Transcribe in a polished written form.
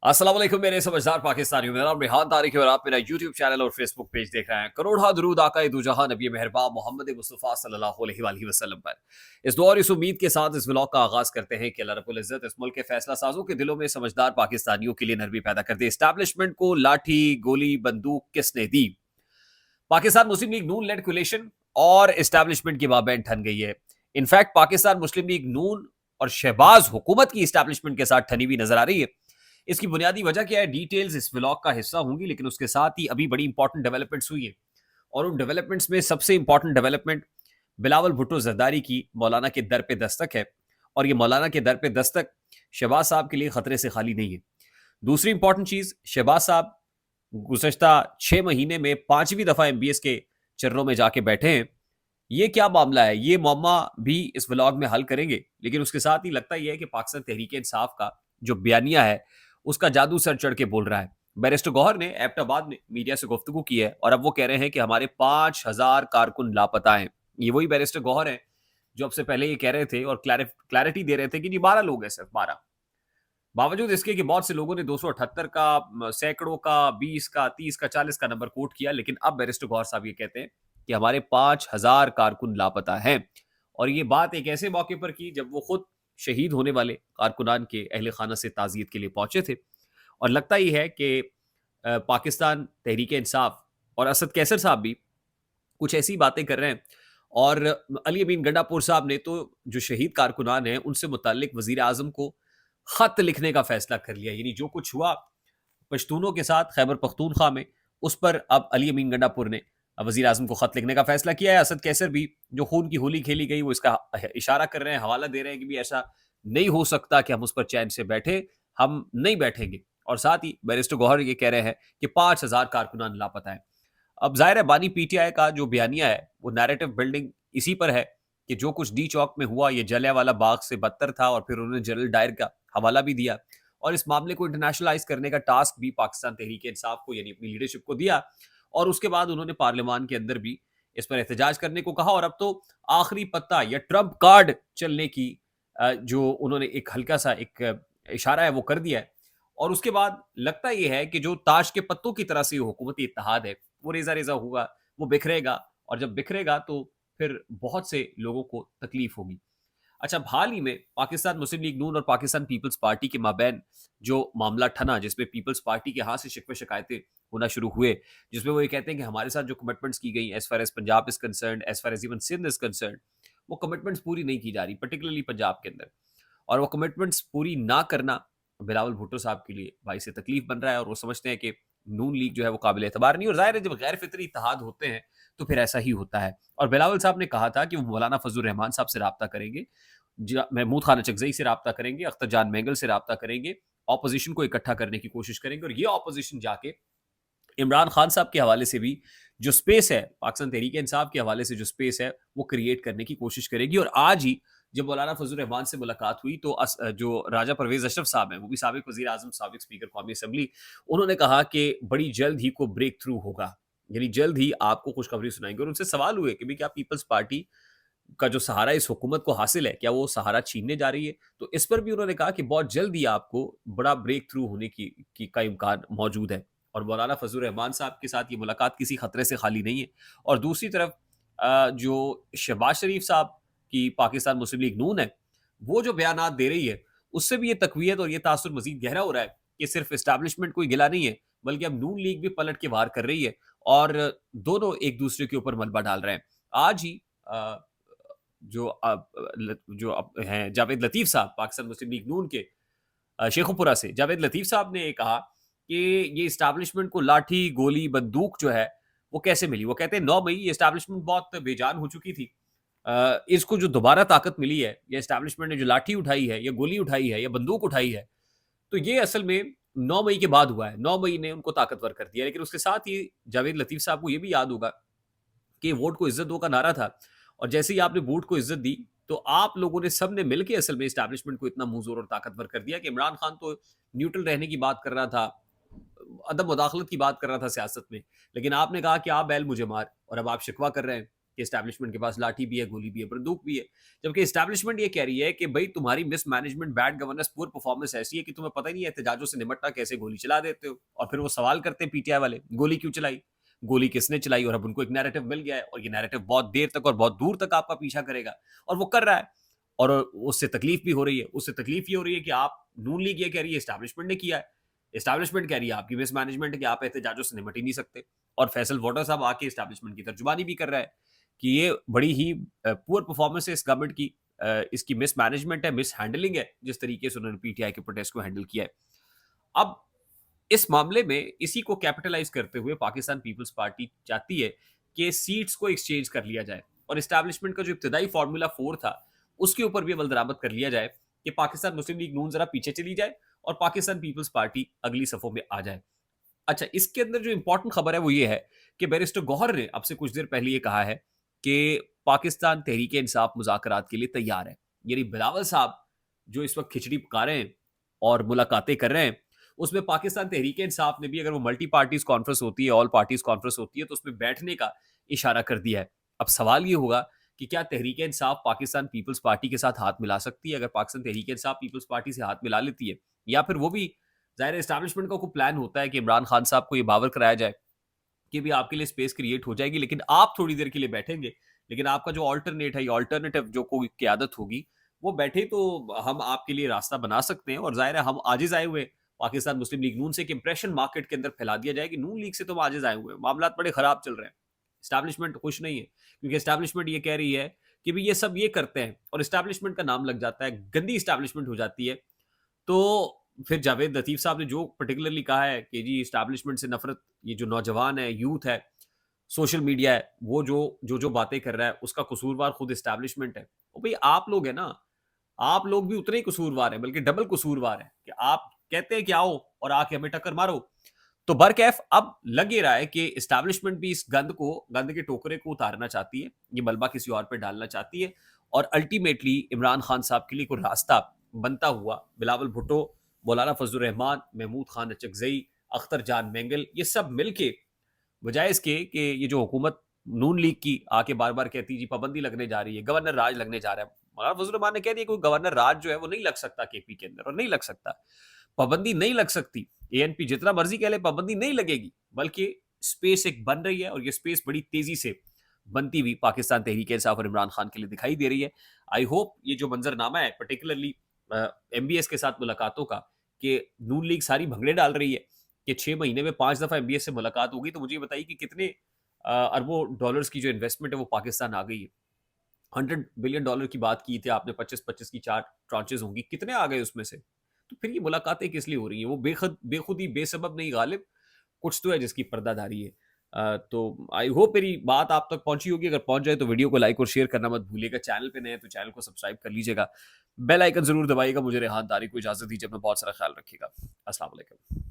अस्सलाम वालेकुम मेरे समझदार पाकिस्तानियों। मेरा नाम रेहान तारिक है और आप मेरा यूट्यूब चैनल और फेसबुक पेज देख रहे हैं। करोड़ा दरूद आका दो जहां नबी मेहरबान मोहम्मद मुस्तफ़ा सल्लल्लाहु अलैहि वसल्लम पर। इस दुआ और इस उम्मीद के साथ इस व्लॉग का आगाज करते हैं कि अल्लाह रब्बुल इज्जत इस मुल्क के फैसला साजों के दिलों में समझदार पाकिस्तानियों के लिए नरमी पैदा कर दे। एस्टैब्लिशमेंट को लाठी गोली बंदूक किसने दी? पाकिस्तान मुस्लिम लीग नून लेड कोलिशन और एस्टैब्लिशमेंट की माबैन ठन गई है। इनफैक्ट पाकिस्तान मुस्लिम लीग नून और शहबाज हुकूमत की एस्टैब्लिशमेंट के साथ ठनी हुई नजर आ रही है। इसकी बुनियादी वजह क्या है, डिटेल्स इस व्लॉग का हिस्सा होंगी, लेकिन उसके साथ ही अभी बड़ी इंपॉर्टेंट डेवलपमेंट्स हुई है। और उन डेवलपमेंट्स में सबसे इंपॉर्टेंट डेवलपमेंट बिलावल भुट्टो जरदारी की मौलाना के दर पे दस्तक है। और ये मौलाना के दर पे दस्तक शहबाज साहब के लिए खतरे से खाली नहीं है। दूसरी इंपॉर्टेंट चीज, शहबाज साहब गुज़श्ता 6 महीने में 5वीं दफ़ा एमबीएस के चर्रों में जाके बैठे हैं। ये क्या मामला है? ये मौमा भी इस व्लॉग में हल करेंगे। लेकिन उसके साथ ही लगता ये है कि पाकिस्तान तहरीक-ए-इंसाफ का जो बयानिया है, उसका जादू सर चढ़ के बोल रहा है। बैरिस्टर गौहर ने एबटाबाद में मीडिया से गुफ्तगू की है और अब वो कह रहे हैं कि हमारे 5000 कारकुन लापता हैं। ये वही बैरिस्टर गौहर हैं, जो अब से पहले ये कह रहे थे और क्लैरिटी दे रहे थे कि जी 12 लोग हैं, सिर्फ 12। बावजूद इसके कि बहुत से लोगों ने 278 का, सैकड़ों का, 20 का, 30 का, 40 का नंबर कोट किया, लेकिन अब बैरिस्टर गौहर साहब ये कहते हैं कि हमारे 5000 कारकुन लापता हैं। और ये बात एक ऐसे मौके पर की जब वो खुद शहीद होने वाले कारकुनान के अहले खाना से ताज़ियत के लिए पहुंचे थे। और लगता ही है कि पाकिस्तान तहरीक इंसाफ और असद कैसर साहब भी कुछ ऐसी बातें कर रहे हैं। और अली अमीन गंडापुर साहब ने तो जो शहीद कारकुनान हैं उनसे मुतालिक वजीर आजम को खत लिखने का फैसला कर लिया। यानी जो कुछ हुआ पश्तूनों के साथ खैबर पख्तूनख्वा में, उस पर अब अली अमीन गंडापुर ने वजीर आजम को खत लिखने का फैसला किया है। असद कैसर भी जो खून की होली खेली गई वो इसका इशारा कर रहे हैं, हवाला दे रहे हैं कि भी ऐसा नहीं हो सकता कि हम उस पर चैन से बैठे, हम नहीं बैठेंगे। और साथ ही बैरिस्टर गौहर ये कह रहे हैं कि 5000 कारकुनान लापता है। अब जाहिर है बानी पीटीआई का जो बयानिया है वो नैरेटिव बिल्डिंग इसी पर है कि जो कुछ डी चौक में हुआ ये जलियांवाला बाग से बदतर था। और फिर उन्होंने जनरल डायर का हवाला भी दिया और इस मामले को इंटरनेशनलाइज करने का टास्क भी पाकिस्तान तहरीक इंसाफ को यानी अपनी लीडरशिप को दिया। और उसके बाद उन्होंने पार्लियामान के अंदर भी इस पर एहतजाज करने को कहा। और अब तो आखिरी पत्ता या ट्रम्प कार्ड चलने की जो उन्होंने एक हल्का सा एक इशारा है वो कर दिया है। और उसके बाद लगता यह है कि जो ताश के पत्तों की तरह से हुकूमती इत्तेहाद है वो रेजा रेजा होगा, वो बिखरेगा। और जब बिखरेगा तो फिर बहुत से लोगों को तकलीफ होगी। अच्छा, हाल ही में पाकिस्तान मुस्लिम लीग नून और पाकिस्तान पीपल्स पार्टी के माबैन जो मामला ठना, जिसमें पीपल्स पार्टी के हाथ से शिकवे शिकायतें होना शुरू हुए, जिसमें वो ये कहते हैं कि हमारे साथ जो कमिटमेंट्स की गई as far as Punjab is concern, as far as even Sindh is concern, वो कमिटमेंट्स पूरी नहीं की जा रही, पर्टिकुलरली पंजाब के अंदर। और वो कमिटमेंट्स पूरी ना करना बिलावल भुट्टो साहब के लिए भाई से तकलीफ बन रहा है। और वो समझते हैं कि नून लीग जो है वो काबिल एतबार नहीं। और जाहिर है जब गैर फितरी इत्तेहाद होते हैं तो फिर ऐसा ही होता है। और बिलावल साहब ने कहा था कि वो मौलाना फजल रहमान साहब से रब्ता करेंगे, महमूद खान चकजई से रब्ता करेंगे, अख्तर जान मैंगल से रब्ता करेंगे, ऑपोजिशन को इकट्ठा करने की कोशिश करेंगे। और ये ऑपोजिशन जाके इमरान खान साहब के हवाले से भी जो स्पेस है, पाकिस्तान तहरीक इंसाफ के हवाले से जो स्पेस है वो क्रिएट करने की कोशिश करेगी। और आज ही जब मौलाना फजल रहमान से मुलाकात हुई तो जो राजा परवेज अशरफ साहब हैं, वो भी साबिक वजीर आजम, साबिक स्पीकर कौमी असम्बली, उन्होंने कहा कि बड़ी जल्द ही को ब्रेक थ्रू होगा, यानी जल्द ही आपको खुशखबरी सुनाएंगे। और उनसे सवाल हुए कि भी क्या पीपल्स पार्टी का जो सहारा इस हुकूमत को हासिल है, क्या वो सहारा छीनने जा रही है? तो इस पर भी उन्होंने कहा कि बहुत जल्द ही आपको बड़ा ब्रेक थ्रू होने की का इम्कान मौजूद है। और मौलाना फजल रहमान साहब के साथ ये मुलाकात किसी खतरे से खाली नहीं है। और दूसरी तरफ जो शहबाज शरीफ साहब की पाकिस्तान मुस्लिम लीग नून है, वो जो बयानात दे रही है, उससे भी ये तकवीयत और ये तासुर मजीद गहरा हो रहा है कि सिर्फ एस्टैब्लिशमेंट कोई गिला नहीं है, बल्कि अब नून लीग भी पलट के वार कर रही है। और दोनों एक दूसरे के ऊपर मलबा डाल रहे हैं। आज ही जो हैं जावेद लतीफ़ साहब, पाकिस्तान मुस्लिम लीग नून के शेखुपुरा से जावेद लतीफ़ साहब ने कहा कि ये एस्टैब्लिशमेंट को लाठी, गोली, बंदूक जो है वो कैसे मिली? वो कहते हैं 9 मई ये एस्टैब्लिशमेंट बहुत बेजान हो चुकी थी। इसको जो दोबारा ताकत मिली है, ये एस्टैब्लिशमेंट ने जो लाठी उठाई है, या गोली उठाई है, या बंदूक उठाई है, तो ये असल में 9 मई के बाद हुआ है। 9 मई ने उनको ताकतवर कर दिया। लेकिन उसके साथ ही जावेद लतीफ़ साहब को ये भी याद होगा कि वोट को इज्जत दो का नारा था। और जैसे ही आपने वोट को इज्जत दी तो आप लोगों ने सब ने मिलकर असल में एस्टैब्लिशमेंट को इतना मुंहजोर और ताकतवर कर दिया कि इमरान खान तो न्यूट्रल रहने की बात कर रहा था, अदम मुदाखलत की बात कर रहा था सियासत में, लेकिन आपने कहा कि आप बैल मुझे मार, और अब आप शिकवा कर रहे हैं कि एस्टैब्लिशमेंट के पास लाठी भी है, गोली भी है, बंदूक भी है। जबकि एस्टैब्लिशमेंट ये कह रही है कि भाई तुम्हारी mismanagement, bad governance, poor performance ऐसी है कि तुम्हें पता ही नहीं है एहतजाजों से निपटना कैसे, गोली चला देते हो। और फिर वो सवाल करते हैं पीटीआई वाले, गोली क्यों चलाई? गोली किसने चलाई? और अब उनको एक नैरेटिव मिल गया है और ये नैरेटिव बहुत देर तक और बहुत दूर तक आपका पीछा करेगा और वो कर रहा है। और उससे तकलीफ भी हो रही है। उससे तकलीफ ये हो रही है कि आप नून लीग ये कह रही है एस्टैब्लिशमेंट ने किया है, एस्टैब्लिशमेंट कह रही है आपकी मिसमैनेजमेंट है कि आप एहतजाजों से निपट ही नहीं सकते। और फैसल वोटर साहब आके एस्टैब्लिशमेंट की तर्जुमानी भी कर रहा है कि ये बड़ी ही पुअर परफॉर्मेंस है इस गवर्नमेंट की, इसकी मिसमैनेजमेंट है, मिस हैंडलिंग है, जिस तरीके से उन्होंने पीटीआई के प्रोटेस्ट को हैंडल किया है। अब इस मामले में इसी को कैपिटलाइज करते हुए पाकिस्तान पीपल्स पार्टी चाहती है कि सीट्स को एक्सचेंज कर लिया जाए और एस्टैब्लिशमेंट का जो इब्तदाई फार्मूला 4 था उसके ऊपर भी अमल दरामद कर लिया जाए कि पाकिस्तान मुस्लिम लीग नून जरा पीछे चली जाए और पाकिस्तान पीपल्स पार्टी अगली सफों में आ जाए। अच्छा, इसके अंदर जो इंपॉर्टेंट खबर है वो ये है कि बैरिस्टर गौहर ने अब से कुछ देर पहले ये कहा है कि पाकिस्तान तहरीक इंसाफ मुज़ाकरात के लिए तैयार है। यानी बिलावल साहब जो इस वक्त खिचड़ी पका रहे हैं और मुलाकातें कर रहे हैं, उसमें पाकिस्तान तहरीक इंसाफ ने भी, अगर वो मल्टी पार्टीज कॉन्फ्रेंस होती है, ऑल पार्टीज कॉन्फ्रेंस होती है, तो उसमें बैठने का इशारा कर दिया है। अब सवाल ये होगा कि क्या तहरीक इंसाफ पाकिस्तान पीपल्स पार्टी के साथ हाथ मिला सकती है? अगर पाकिस्तान तहरीक इंसाफ पीपल्स पार्टी से हाथ मिला लेती है, या फिर वो भी, ज़ाहिर है एस्टैब्लिशमेंट का कोई प्लान होता है कि इमरान खान साहब को ये बावर कराया जाए कि भी आपके लिए स्पेस क्रिएट हो जाएगी, लेकिन आप थोड़ी देर के लिए बैठेंगे, लेकिन आपका जो ऑल्टरनेट है या ऑल्टरनेटिव जो कोई क्यादत होगी वो बैठे, तो हम आपके लिए रास्ता बना सकते हैं। और जाहिर है हम आजिज आए हुए पाकिस्तान मुस्लिम लीग नून से एक इंप्रेशन मार्केट के अंदर फैला दिया जाए कि नून लीग से तो हम आजिज आए हुए हैं, मामला बड़े खराब चल रहे हैं, स्टैब्लिशमेंट खुश नहीं है, क्योंकि स्टैब्लिशमेंट ये कह रही है कि भी ये सब ये करते हैं और स्टैब्लिशमेंट का नाम लग जाता है, गंदी स्टैब्लिशमेंट हो जाती है। तो फिर जावेद लतीफ साहब ने जो पर्टिकुलरली कहा है कि जी इस्टेब्लिशमेंट से नफरत, ये जो नौजवान है, यूथ है, सोशल मीडिया है, वो जो बातें कर रहा है उसका कसूरवार खुद इस्टेब्लिशमेंट है। और भाई आप लोग है ना, आप लोग भी उतने ही कसूरवार हैं, बल्कि डबल कसूरवार है कि आप कहते हैं कि आओ और आके हमें टक्कर मारो। तो बरकैफ अब लग ये रहा है कि इस्टेब्लिशमेंट भी इस गंद के टोकरे को उतारना चाहती है, ये मलबा किसी और पे डालना चाहती है और अल्टीमेटली इमरान खान साहब के लिए कोई रास्ता बनता हुआ बिलावल भुट्टो, मौलाना फजलुर रहमान, महमूद खान अचकजई, अख्तर जान मेंगल, ये सब मिलके बजाय इसके कि ये जो हुकूमत नून लीग की आके बार बार कहती जी पाबंदी लगने जा रही है, गवर्नर राज लगने जा रहा है, मौलाना फजलुर रहमान ने कह दिया कोई गवर्नर राज जो है वो नहीं लग सकता केपी के अंदर, और नहीं लग सकता, पाबंदी नहीं लग सकती। एएनपी जितना मर्जी कह ले पाबंदी नहीं लगेगी, बल्कि स्पेस एक बन रही है और ये स्पेस बड़ी तेजी से बनती हुई पाकिस्तान तहरीक इंसाफ और इमरान खान के लिए दिखाई दे रही है। आई होप ये जो मंजरनामा है पर्टिकुलरली एमबीएस के साथ मुलाकातों का, कि नून लीग सारी भंगड़े डाल रही है कि 6 महीने में 5 दफा एमबीएस से मुलाकात होगी, तो मुझे ये बताइए कि कितने अरबों डॉलर्स की जो इन्वेस्टमेंट है वो पाकिस्तान आ गई है। $100 बिलियन की बात की थी आपने, 25-25 की 4 ट्रांचेस होंगी, कितने आ गए उसमें से? तो फिर ये मुलाकातें किस लिए हो रही हैं? वो बेखुदी बेसबब नहीं गालिब, कुछ तो है जिसकी पर्दादारी है। तो आई होप मेरी बात आप तक पहुंची होगी। अगर पहुंच जाए तो वीडियो को लाइक और शेयर करना मत भूलिएगा। चैनल पे नए हैं तो चैनल को सब्सक्राइब कर लीजिएगा। बेल आइकन जरूर दबाइएगा। मुझे रेहान तारिक को इजाजत दीजिए, अपना बहुत सारा ख्याल रखिएगा। अस्सलाम वालेकुम।